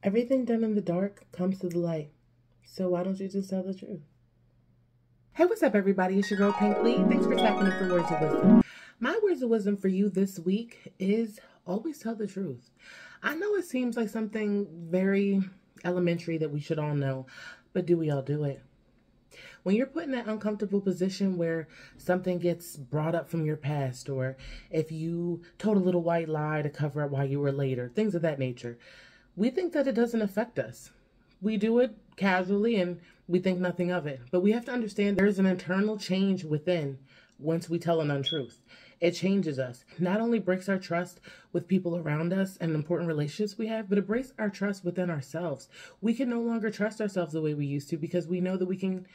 Everything done in the dark comes to the light. So why don't you just tell the truth? Hey, what's up, everybody? It's your girl, Pink Lee. Thanks for tapping in for Words of Wisdom. My words of wisdom for you this week is always tell the truth. I know it seems like something very elementary that we should all know, but do we all do it? When you're put in that uncomfortable position where something gets brought up from your past, or if you told a little white lie to cover up why you were late, or things of that nature, we think that it doesn't affect us. We do it casually and we think nothing of it. But we have to understand there's an internal change within once we tell an untruth. It changes us. Not only breaks our trust with people around us and important relationships we have, but it breaks our trust within ourselves. We can no longer trust ourselves the way we used to because we know that we can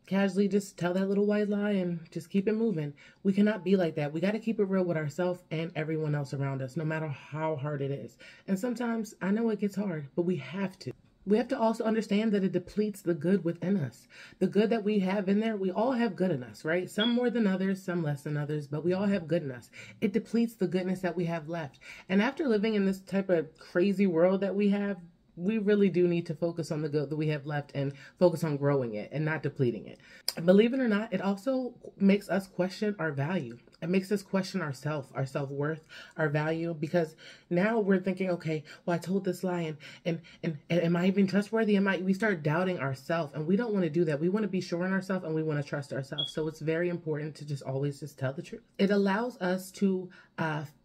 casually just tell that little white lie and just keep it moving. We cannot be like that. We got to keep it real with ourselves and everyone else around us, no matter how hard it is. And sometimes I know it gets hard, but we have to. We have to also understand that it depletes the good within us. The good that we have in there, we all have good in us, right? Some more than others, some less than others, but we all have good in us. It depletes the goodness that we have left. And after living in this type of crazy world that we have, we really do need to focus on the good that we have left and focus on growing it and not depleting it. Believe it or not, it also makes us question our value. It makes us question ourselves, our self-worth, our value, because now we're thinking, okay, well, I told this lie and am I even trustworthy? We start doubting ourselves, and we don't want to do that. We want to be sure in ourselves and we want to trust ourselves. So it's very important to just always just tell the truth. It allows us to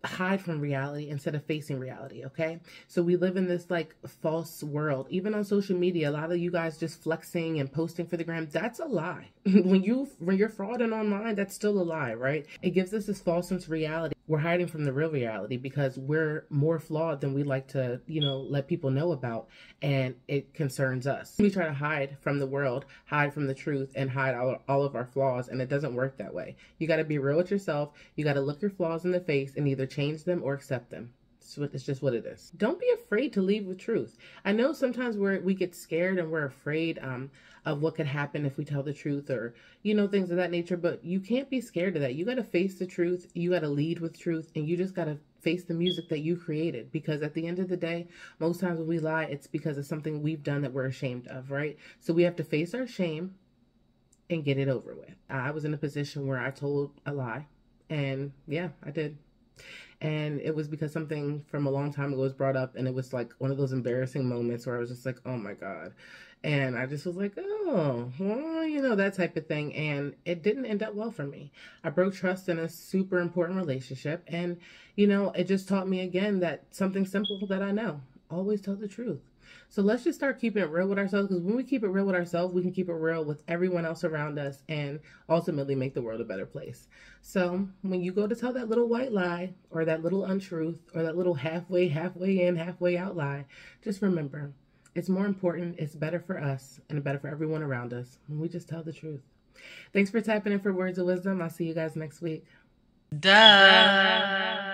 hide from reality instead of facing reality, okay? So we live in this like false world. Even on social media, a lot of you guys just flexing and posting for the gram, that's a lie. when you're frauding online, that's still a lie, right? It gives us this false sense of reality. We're hiding from the real reality because we're more flawed than we like to, let people know about, and it concerns us. We try to hide from the world, hide from the truth, and hide all of our flaws, and it doesn't work that way. You got to be real with yourself. You got to look your flaws in the face and either change them or accept them. It's just what it is. Don't be afraid to leave with truth. I know sometimes we get scared and we're afraid of what could happen if we tell the truth, or things of that nature, but you can't be scared of that. You got to face the truth. You got to lead with truth, and you just got to face the music that you created, because at the end of the day, most times when we lie, it's because of something we've done that we're ashamed of, right? So we have to face our shame and get it over with. I was in a position where I told a lie, and yeah, I did. And it was because something from a long time ago was brought up, and it was like one of those embarrassing moments where I was just like, oh my God. And I just was like, oh, well, that type of thing. And it didn't end up well for me. I broke trust in a super important relationship. And, it just taught me again that something simple that I know, always tell the truth. So let's just start keeping it real with ourselves, because when we keep it real with ourselves, we can keep it real with everyone else around us and ultimately make the world a better place. So when you go to tell that little white lie or that little untruth or that little halfway in, halfway out lie, just remember, it's more important, it's better for us, and better for everyone around us when we just tell the truth. Thanks for tapping in for Words of Wisdom. I'll see you guys next week. Duh.